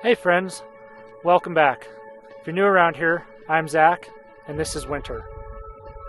Hey friends, welcome back. If you're new around here, I'm Zach, and this is winter.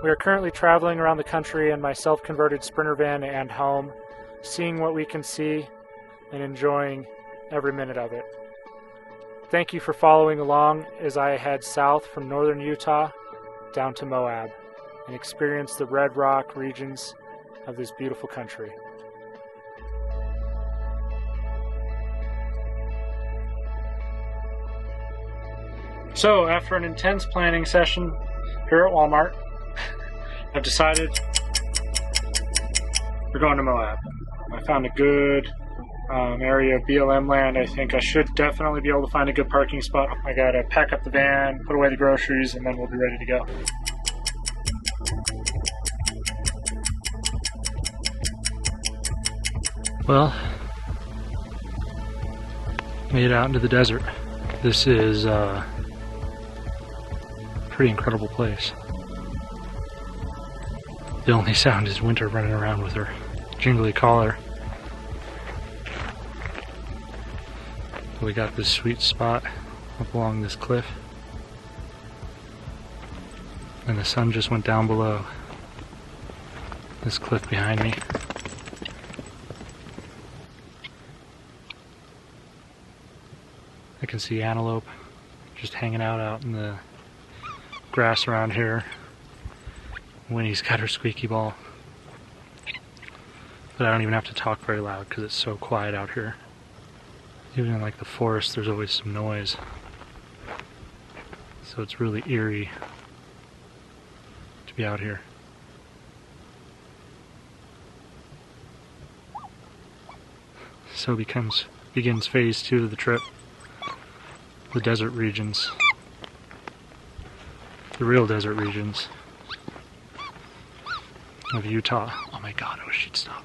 We are currently traveling around the country in my self-converted Sprinter van and home, seeing what we can see and enjoying every minute of it. Thank you for following along as I head south from northern Utah down to Moab and experience the red rock regions of this beautiful country. So, after an intense planning session here at Walmart, I've decided we're going to Moab. I found a good area of BLM land. I think I should definitely be able to find a good parking spot. I gotta pack up the van, put away the groceries, and then we'll be ready to go. Well, made it out into the desert. This is a pretty incredible place. The only sound is Winter running around with her jingly collar. We got this sweet spot up along this cliff, and the sun just went down below this cliff behind me. I can see antelope just hanging out in the grass around here. Winnie's got her squeaky ball, but I don't even have to talk very loud because it's so quiet out here. Even in like the forest, there's always some noise, so it's really eerie to be out here. So begins phase 2 of the trip, the desert regions, the real desert regions of Utah. Oh my god, I wish she'd stop.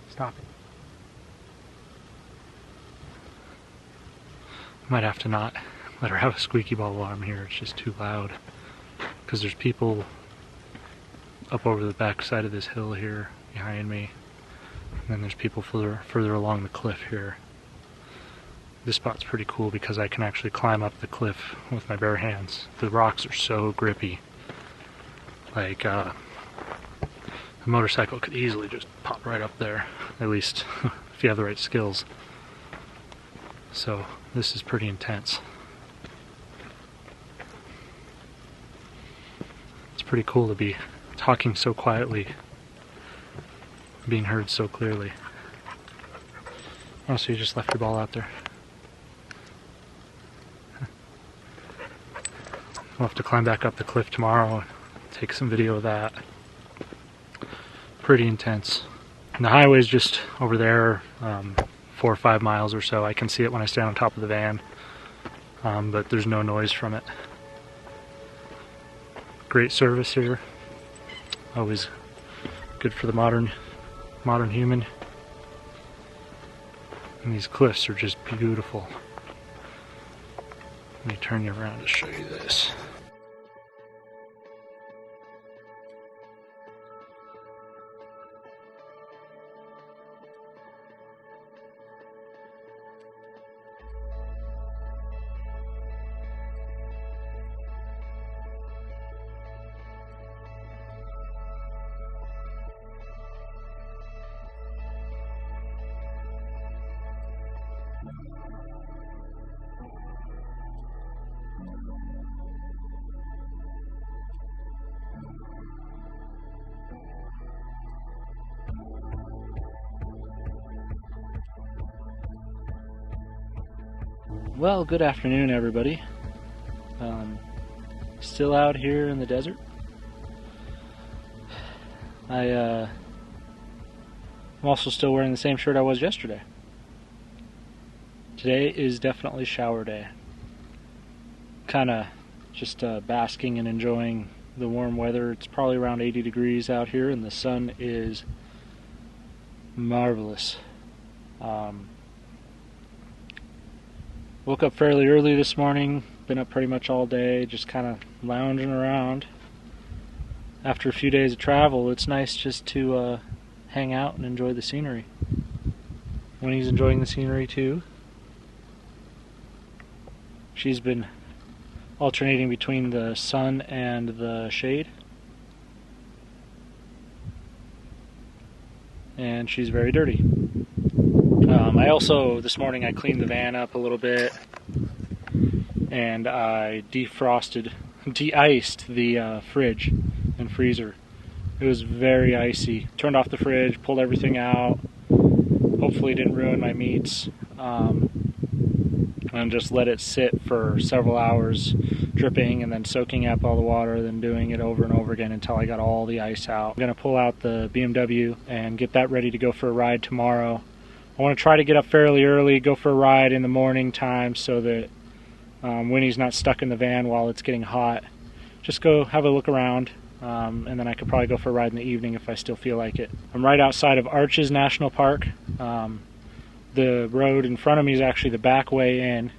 Stop it. Might have to not let her have a squeaky ball alarm here, it's just too loud. Because there's people up over the back side of this hill here behind me. And then there's people further along the cliff here. This spot's pretty cool because I can actually climb up the cliff with my bare hands. The rocks are so grippy. Like, a motorcycle could easily just pop right up there, at least if you have the right skills. So this is pretty intense. It's pretty cool to be talking so quietly, being heard so clearly. Oh, so you just left your ball out there. We'll have to climb back up the cliff tomorrow and take some video of that. Pretty intense. And the highway's just over there, 4 or 5 miles or so. I can see it when I stand on top of the van, but there's no noise from it. Great service here. Always good for the modern human. And these cliffs are just beautiful. Let me turn you around to show you this. Well, good afternoon, everybody. Still out here in the desert. I'm also still wearing the same shirt I was yesterday. Today is definitely shower day. Kinda just basking and enjoying the warm weather. It's probably around 80 degrees out here and the sun is marvelous. Woke up fairly early this morning, been up pretty much all day, just kind of lounging around. After a few days of travel, it's nice just to hang out and enjoy the scenery. Winnie's enjoying the scenery too. She's been alternating between the sun and the shade. And she's very dirty. I also, this morning, I cleaned the van up a little bit, and I de-iced the fridge and freezer. It was very icy. Turned off the fridge, pulled everything out. Hopefully it didn't ruin my meats. And just let it sit for several hours, dripping and then soaking up all the water, then doing it over and over again until I got all the ice out. I'm going to pull out the BMW and get that ready to go for a ride tomorrow. I want to try to get up fairly early, go for a ride in the morning time so that Winnie's not stuck in the van while it's getting hot. Just go have a look around, and then I could probably go for a ride in the evening if I still feel like it. I'm right outside of Arches National Park. The road in front of me is actually the back way in.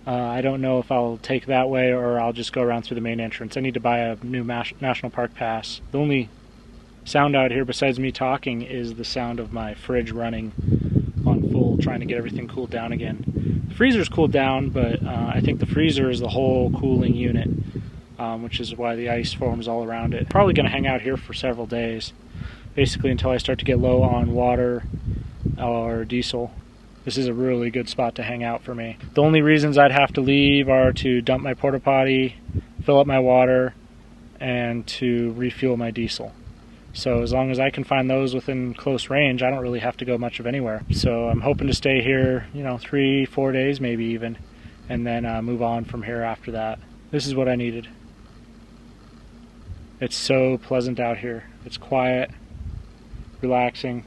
I don't know if I'll take that way or I'll just go around through the main entrance. I need to buy a new National Park pass. The only sound out here besides me talking is the sound of my fridge running on full, trying to get everything cooled down again. The freezer's cooled down, but I think the freezer is the whole cooling unit, which is why the ice forms all around it. Probably going to hang out here for several days, basically until I start to get low on water or diesel. This is a really good spot to hang out for me. The only reasons I'd have to leave are to dump my porta potty, fill up my water, and to refuel my diesel. So as long as I can find those within close range, I don't really have to go much of anywhere. So I'm hoping to stay here, 3-4 days maybe even, and then move on from here after that. This is what I needed. It's so pleasant out here. It's quiet, relaxing,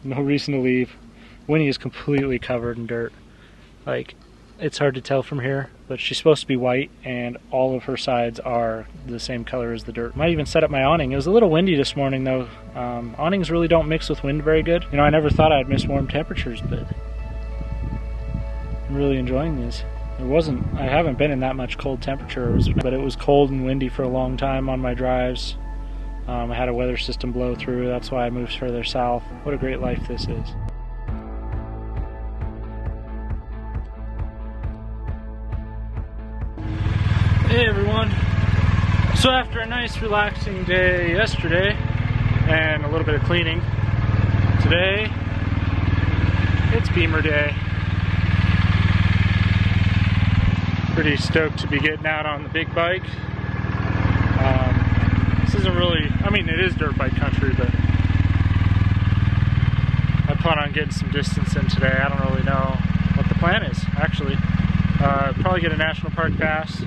no reason to leave. Winnie is completely covered in dirt. It's hard to tell from here, but she's supposed to be white, and all of her sides are the same color as the dirt. Might even set up my awning. It was a little windy this morning, though. Awnings really don't mix with wind very good. I never thought I'd miss warm temperatures, but I'm really enjoying these. I haven't been in that much cold temperature, but it was cold and windy for a long time on my drives. I had a weather system blow through. That's why I moved further south. What a great life this is. Hey everyone! So after a nice relaxing day yesterday and a little bit of cleaning, today it's Beamer Day. Pretty stoked to be getting out on the big bike. This isn't really, it is dirt bike country, but I plan on getting some distance in today. I don't really know what the plan is, actually. Probably get a National Park pass.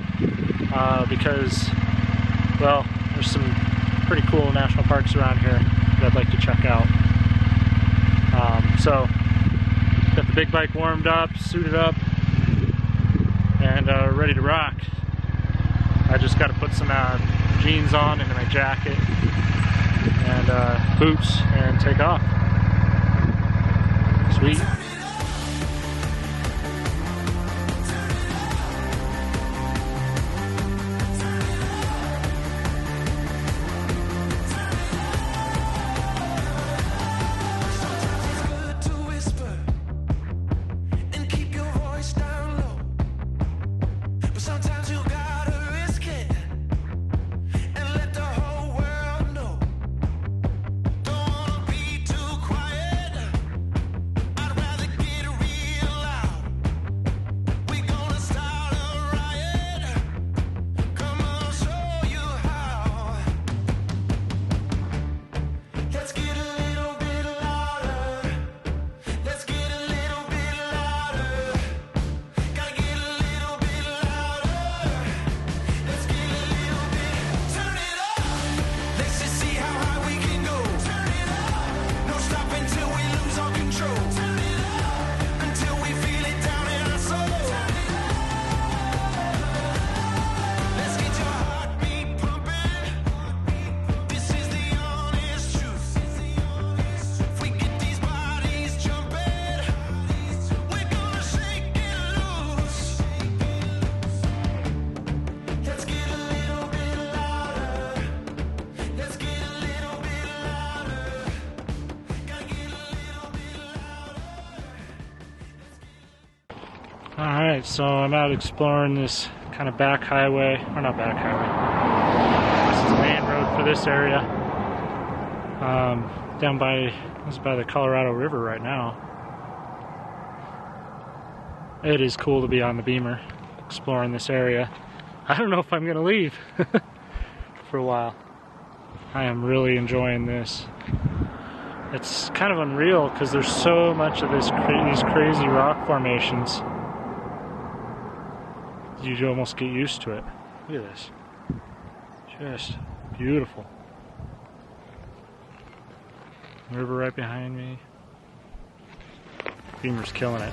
Because, well, there's some pretty cool national parks around here that I'd like to check out. So, got the big bike warmed up, suited up, and ready to rock. I just got to put some jeans on into my jacket and boots and take off. Sweet. Alright, so I'm out exploring this kind of back highway, or not back highway. This is the main road for this area. Down by, this is by the Colorado River right now. It is cool to be on the Beamer, exploring this area. I don't know if I'm gonna leave for a while. I am really enjoying this. It's kind of unreal because there's so much of these crazy rock formations. You almost get used to it. Look at this. Just beautiful. River right behind me. Beamer's killing it.